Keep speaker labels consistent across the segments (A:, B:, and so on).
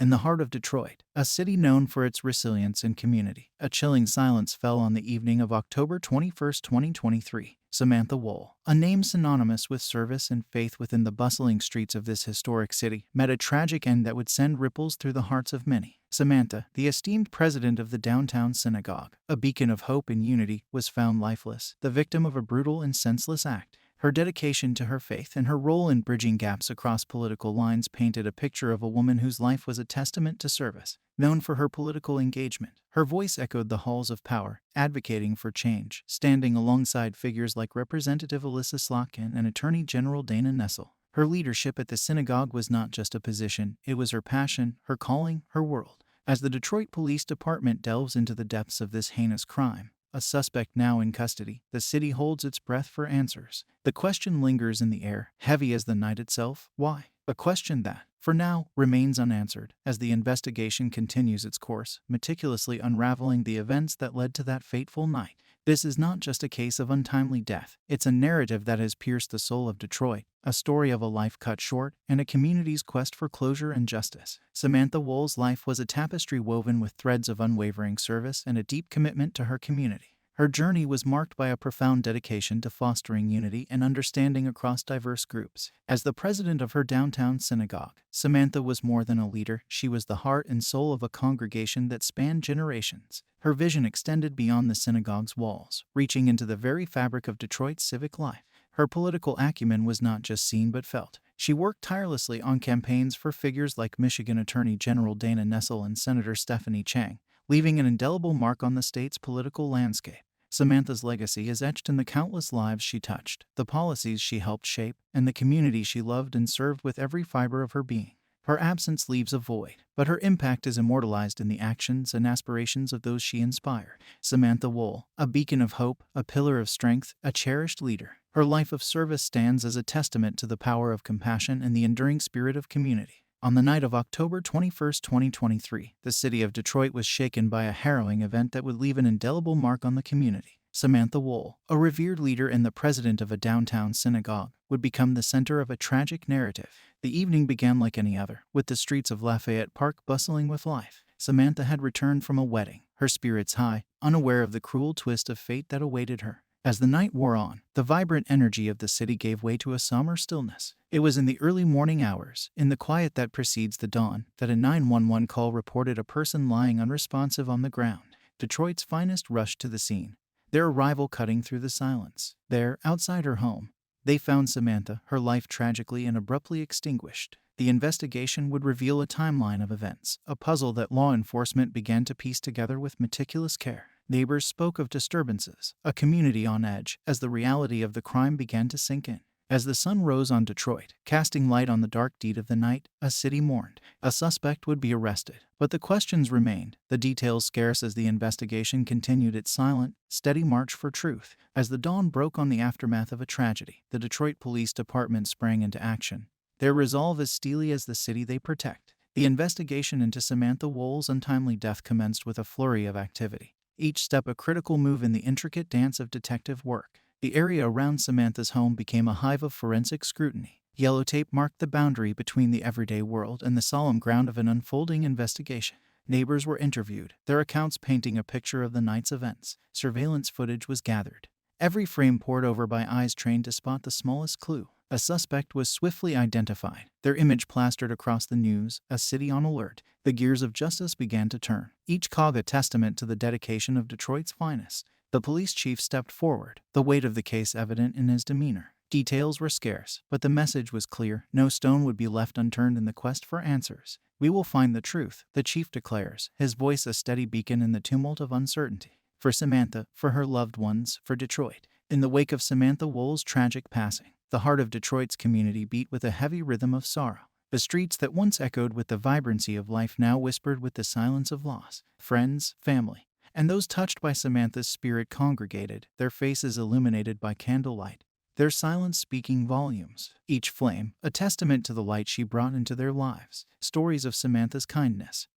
A: In the heart of Detroit, a city known for its resilience and community, a chilling silence fell on the evening of October 21, 2023. Samantha Woll, a name synonymous with service and faith within the bustling streets of this historic city, met a tragic end that would send ripples through the hearts of many. Samantha, the esteemed president of the downtown synagogue, a beacon of hope and unity, was found lifeless, the victim of a brutal and senseless act. Her dedication to her faith and her role in bridging gaps across political lines painted a picture of a woman whose life was a testament to service. Known for her political engagement, her voice echoed the halls of power, advocating for change, standing alongside figures like Representative Alyssa Slotkin and Attorney General Dana Nessel. Her leadership at the synagogue was not just a position, it was her passion, her calling, her world. As the Detroit Police Department delves into the depths of this heinous crime, a suspect now in custody, the city holds its breath for answers. The question lingers in the air, heavy as the night itself. Why? A question that, for now, remains unanswered as the investigation continues its course, meticulously unraveling the events that led to that fateful night. This is not just a case of untimely death, it's a narrative that has pierced the soul of Detroit, a story of a life cut short and a community's quest for closure and justice. Samantha Woll's life was a tapestry woven with threads of unwavering service and a deep commitment to her community. Her journey was marked by a profound dedication to fostering unity and understanding across diverse groups. As the president of her downtown synagogue, Samantha was more than a leader, she was the heart and soul of a congregation that spanned generations. Her vision extended beyond the synagogue's walls, reaching into the very fabric of Detroit's civic life. Her political acumen was not just seen but felt. She worked tirelessly on campaigns for figures like Michigan Attorney General Dana Nessel and Senator Stephanie Chang, leaving an indelible mark on the state's political landscape. Samantha's legacy is etched in the countless lives she touched, the policies she helped shape, and the community she loved and served with every fiber of her being. Her absence leaves a void, but her impact is immortalized in the actions and aspirations of those she inspired. Samantha Woll, a beacon of hope, a pillar of strength, a cherished leader. Her life of service stands as a testament to the power of compassion and the enduring spirit of community. On the night of October 21, 2023, the city of Detroit was shaken by a harrowing event that would leave an indelible mark on the community. Samantha Woll, a revered leader and the president of a downtown synagogue, would become the center of a tragic narrative. The evening began like any other, with the streets of Lafayette Park bustling with life. Samantha had returned from a wedding, her spirits high, unaware of the cruel twist of fate that awaited her. As the night wore on, the vibrant energy of the city gave way to a somber stillness. It was in the early morning hours, in the quiet that precedes the dawn, that a 911 call reported a person lying unresponsive on the ground. Detroit's finest rushed to the scene, their arrival cutting through the silence. There, outside her home, they found Samantha, her life tragically and abruptly extinguished. The investigation would reveal a timeline of events, a puzzle that law enforcement began to piece together with meticulous care. Neighbors spoke of disturbances, a community on edge, as the reality of the crime began to sink in. As the sun rose on Detroit, casting light on the dark deed of the night, a city mourned. A suspect would be arrested, but the questions remained, the details scarce as the investigation continued its silent, steady march for truth. As the dawn broke on the aftermath of a tragedy, the Detroit Police Department sprang into action, their resolve as steely as the city they protect. The investigation into Samantha Woll's untimely death commenced with a flurry of activity, each step a critical move in the intricate dance of detective work. The area around Samantha's home became a hive of forensic scrutiny. Yellow tape marked the boundary between the everyday world and the solemn ground of an unfolding investigation. Neighbors were interviewed, their accounts painting a picture of the night's events. Surveillance footage was gathered, every frame pored over by eyes trained to spot the smallest clue. A suspect was swiftly identified, their image plastered across the news, a city on alert. The gears of justice began to turn, each cog a testament to the dedication of Detroit's finest. The police chief stepped forward, the weight of the case evident in his demeanor. Details were scarce, but the message was clear. No stone would be left unturned in the quest for answers. "We will find the truth," the chief declares, his voice a steady beacon in the tumult of uncertainty. For Samantha, for her loved ones, for Detroit. In the wake of Samantha Woll's tragic passing, the heart of Detroit's community beat with a heavy rhythm of sorrow. The streets that once echoed with the vibrancy of life now whispered with the silence of loss. Friends, family, and those touched by Samantha's spirit congregated, their faces illuminated by candlelight, their silence speaking volumes. Each flame, a testament to the light she brought into their lives. Stories of Samantha's kindness,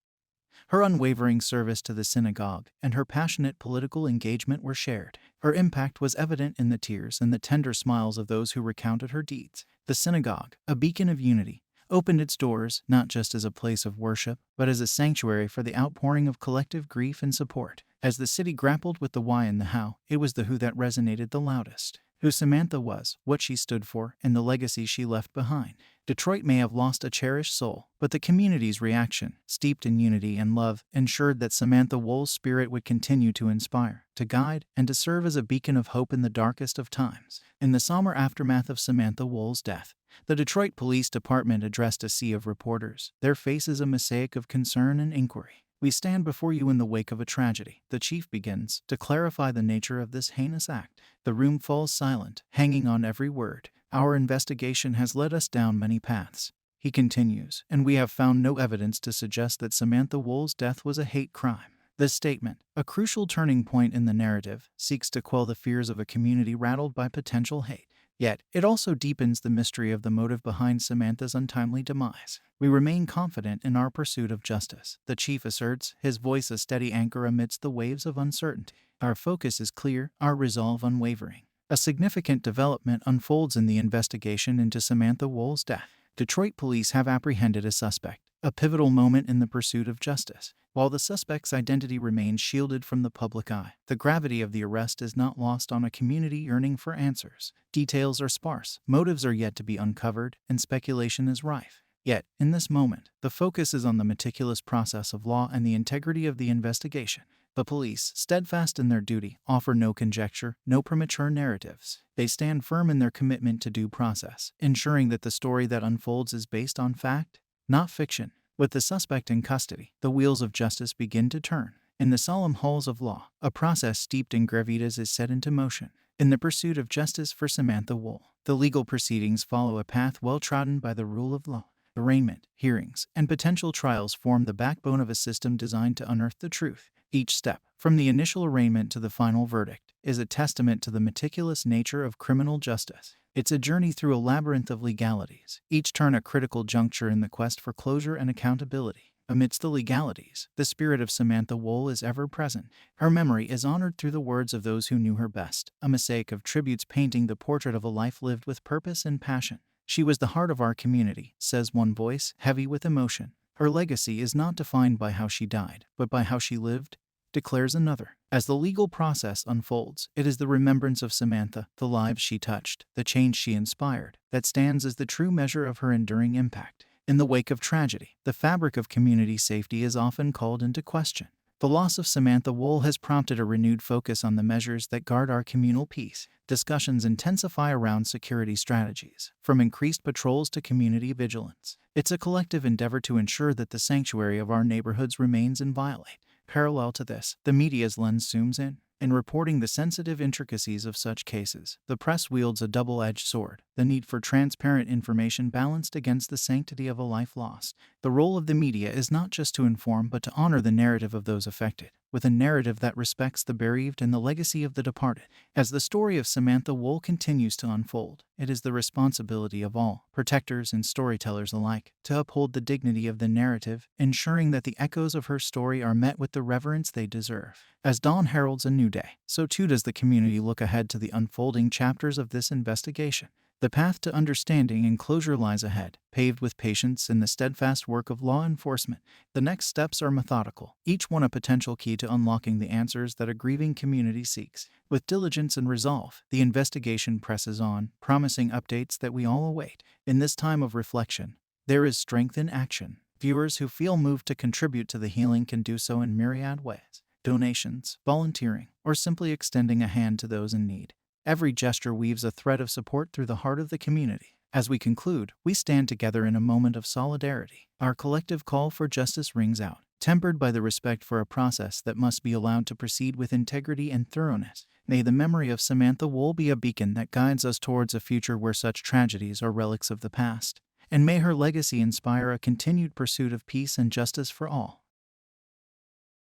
A: her unwavering service to the synagogue, and her passionate political engagement were shared. Her impact was evident in the tears and the tender smiles of those who recounted her deeds. The synagogue, a beacon of unity, opened its doors not just as a place of worship, but as a sanctuary for the outpouring of collective grief and support. As the city grappled with the why and the how, it was the who that resonated the loudest. Who Samantha was, what she stood for, and the legacy she left behind. Detroit may have lost a cherished soul, but the community's reaction, steeped in unity and love, ensured that Samantha Woll's spirit would continue to inspire, to guide, and to serve as a beacon of hope in the darkest of times. In the somber aftermath of Samantha Woll's death, the Detroit Police Department addressed a sea of reporters, their faces a mosaic of concern and inquiry. "We stand before you in the wake of a tragedy," the chief begins, "to clarify the nature of this heinous act." The room falls silent, hanging on every word. "Our investigation has led us down many paths," he continues, "and we have found no evidence to suggest that Samantha Woll's death was a hate crime." This statement, a crucial turning point in the narrative, seeks to quell the fears of a community rattled by potential hate. Yet, it also deepens the mystery of the motive behind Samantha's untimely demise. "We remain confident in our pursuit of justice," the chief asserts, his voice a steady anchor amidst the waves of uncertainty. "Our focus is clear, our resolve unwavering." A significant development unfolds in the investigation into Samantha Woll's death. Detroit police have apprehended a suspect, a pivotal moment in the pursuit of justice. While the suspect's identity remains shielded from the public eye, the gravity of the arrest is not lost on a community yearning for answers. Details are sparse, motives are yet to be uncovered, and speculation is rife. Yet, in this moment, the focus is on the meticulous process of law and the integrity of the investigation. The police, steadfast in their duty, offer no conjecture, no premature narratives. They stand firm in their commitment to due process, ensuring that the story that unfolds is based on fact, not fiction. With the suspect in custody, the wheels of justice begin to turn. In the solemn halls of law, a process steeped in gravitas is set into motion. In the pursuit of justice for Samantha Woll, the legal proceedings follow a path well trodden by the rule of law. Arraignment, hearings, and potential trials form the backbone of a system designed to unearth the truth. Each step, from the initial arraignment to the final verdict, is a testament to the meticulous nature of criminal justice. It's a journey through a labyrinth of legalities, each turn a critical juncture in the quest for closure and accountability. Amidst the legalities, the spirit of Samantha Woll is ever present. Her memory is honored through the words of those who knew her best, a mosaic of tributes painting the portrait of a life lived with purpose and passion. "She was the heart of our community," says one voice, heavy with emotion. "Her legacy is not defined by how she died, but by how she lived," declares another. As the legal process unfolds, it is the remembrance of Samantha, the lives she touched, the change she inspired, that stands as the true measure of her enduring impact. In the wake of tragedy, the fabric of community safety is often called into question. The loss of Samantha Woll has prompted a renewed focus on the measures that guard our communal peace. Discussions intensify around security strategies, from increased patrols to community vigilance. It's a collective endeavor to ensure that the sanctuary of our neighborhoods remains inviolate. Parallel to this, the media's lens zooms in. In reporting the sensitive intricacies of such cases, the press wields a double-edged sword, the need for transparent information balanced against the sanctity of a life lost. The role of the media is not just to inform but to honor the narrative of those affected, with a narrative that respects the bereaved and the legacy of the departed. As the story of Samantha Woll continues to unfold, it is the responsibility of all, protectors and storytellers alike, to uphold the dignity of the narrative, ensuring that the echoes of her story are met with the reverence they deserve. As dawn heralds a new day, so too does the community look ahead to the unfolding chapters of this investigation. The path to understanding and closure lies ahead, paved with patience and the steadfast work of law enforcement. The next steps are methodical, each one a potential key to unlocking the answers that a grieving community seeks. With diligence and resolve, the investigation presses on, promising updates that we all await. In this time of reflection, there is strength in action. Viewers who feel moved to contribute to the healing can do so in myriad ways. Donations, volunteering, or simply extending a hand to those in need. Every gesture weaves a thread of support through the heart of the community. As we conclude, we stand together in a moment of solidarity. Our collective call for justice rings out, tempered by the respect for a process that must be allowed to proceed with integrity and thoroughness. May the memory of Samantha Woll be a beacon that guides us towards a future where such tragedies are relics of the past. And may her legacy inspire a continued pursuit of peace and justice for all.